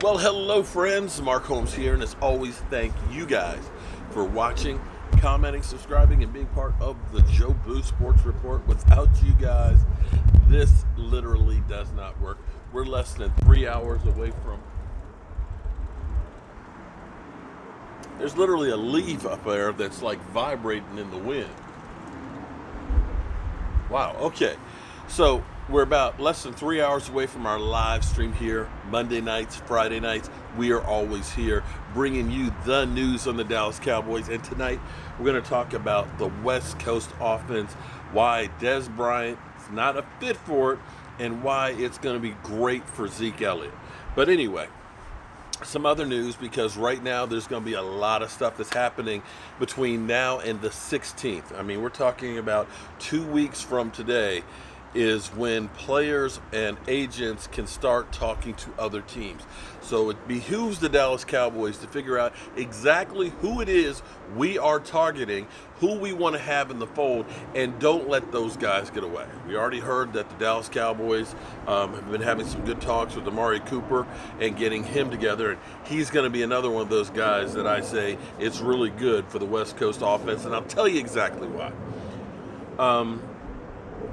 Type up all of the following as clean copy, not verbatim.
Well, hello, friends. Mark Holmes here, and as always, thank you guys for watching, commenting, subscribing, and being part of the Joe Boo Sports Report. Without you guys, this literally does not work. We're less than 3 hours away from. There's literally a leaf up there that's like vibrating in the wind. Wow, okay. So we're about less than 3 hours away from our live stream here. Monday nights, Friday nights, we are always here bringing you the news on the Dallas Cowboys. And tonight we're going to talk about the West Coast offense, why Dez Bryant is not a fit for it, and why it's going to be great for Zeke Elliott. But anyway, some other news, because right now there's going to be a lot of stuff that's happening between now and the 16th. I mean, we're talking about 2 weeks from today is when players and agents can start talking to other teams. So it behooves the Dallas Cowboys to figure out exactly who it is we are targeting, who we want to have in the fold, and don't let those guys get away. We already heard that the Dallas Cowboys have been having some good talks with Amari Cooper and getting him together, and he's going to be another one of those guys that I say it's really good for the West Coast offense, and I'll tell you exactly why.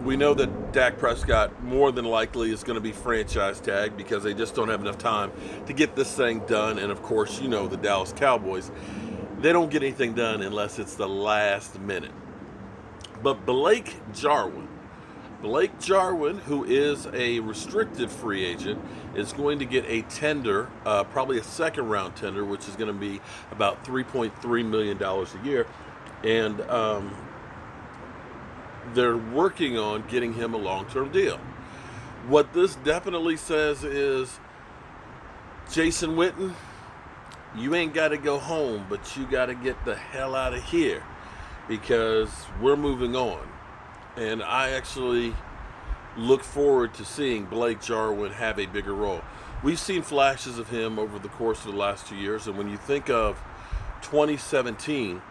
We know that Dak Prescott more than likely is going to be franchise tagged because they just don't have enough time to get this thing done. And of course, you know, the Dallas Cowboys, they don't get anything done unless it's the last minute. But Blake Jarwin, who is a restricted free agent, is going to get a tender, probably a second round tender, which is going to be about $3.3 million a year. And they're working on getting him a long-term deal. What this definitely says is, Jason Witten, you ain't got to go home, but you got to get the hell out of here because we're moving on. And I actually look forward to seeing Blake Jarwin have a bigger role. We've seen flashes of him over the course of the last 2 years, and when you think of 2017,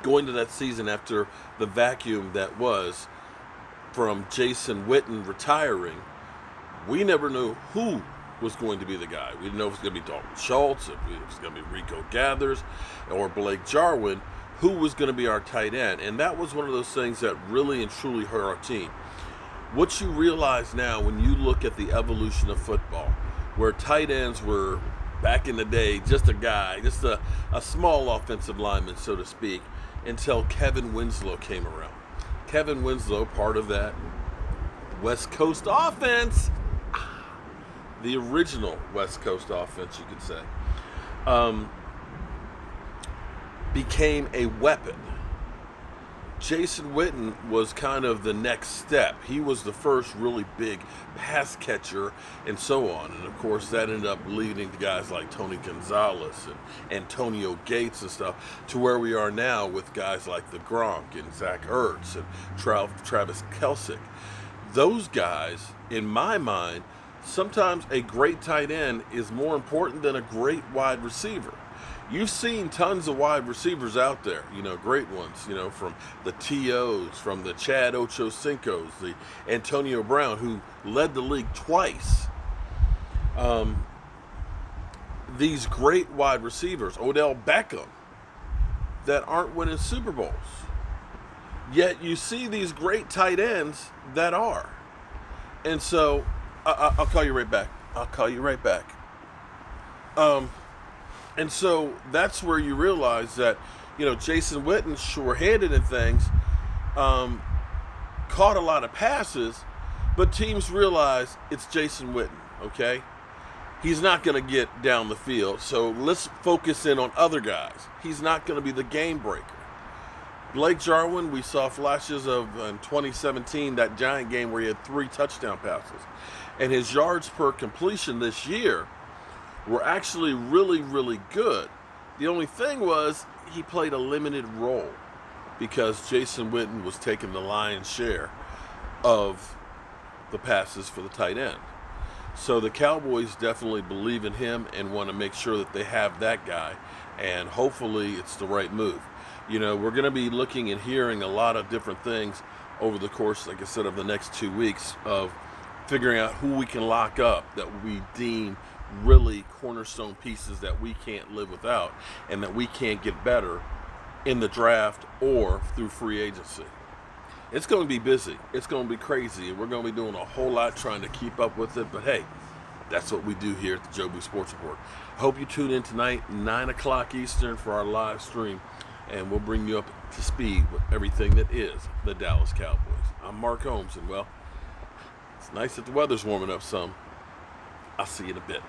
going to that season after the vacuum that was from Jason Witten retiring, we never knew who was going to be the guy. We didn't know if it was going to be Dalton Schultz, if it was going to be Rico Gathers, or Blake Jarwin, who was going to be our tight end. And that was one of those things that really and truly hurt our team. What you realize now when you look at the evolution of football, where tight ends were, back in the day, just a guy, just a small offensive lineman, so to speak, until Kevin Winslow came around. Kevin Winslow, part of that West Coast offense, the original West Coast offense, you could say, became a weapon. Jason Witten was kind of the next step. He was the first really big pass catcher and so on. And of course, that ended up leading to guys like Tony Gonzalez and Antonio Gates and stuff, to where we are now with guys like the Gronk and Zach Ertz and Travis Kelce. Those guys, in my mind, sometimes a great tight end is more important than a great wide receiver. You've seen tons of wide receivers out there, great ones, from the T.O.s, from the Chad Ochocinco's, the Antonio Brown, who led the league twice. These great wide receivers, Odell Beckham, that aren't winning Super Bowls. Yet you see these great tight ends that are. And so, I'll call you right back. And so that's where you realize that, Jason Witten, sure-handed in things, caught a lot of passes, but teams realize it's Jason Witten, okay? He's not going to get down the field, so let's focus in on other guys. He's not going to be the game breaker. Blake Jarwin, we saw flashes of in 2017, that Giant game where he had 3 touchdown passes. And his yards per completion this year were actually really, really good. The only thing was he played a limited role because Jason Witten was taking the lion's share of the passes for the tight end. So the Cowboys definitely believe in him and want to make sure that they have that guy, and hopefully it's the right move. We're going to be looking and hearing a lot of different things over the course, like I said, of the next 2 weeks, of figuring out who we can lock up that we deem really cornerstone pieces that we can't live without and that we can't get better in the draft or through free agency. It's going to be busy. It's going to be crazy. We're going to be doing a whole lot trying to keep up with it. But hey, that's what we do here at the Jobu Sports Report. I hope you tune in tonight, 9 o'clock Eastern, for our live stream. And we'll bring you up to speed with everything that is the Dallas Cowboys. I'm Mark Holmes, and well, it's nice that the weather's warming up some. I'll see you in a bit.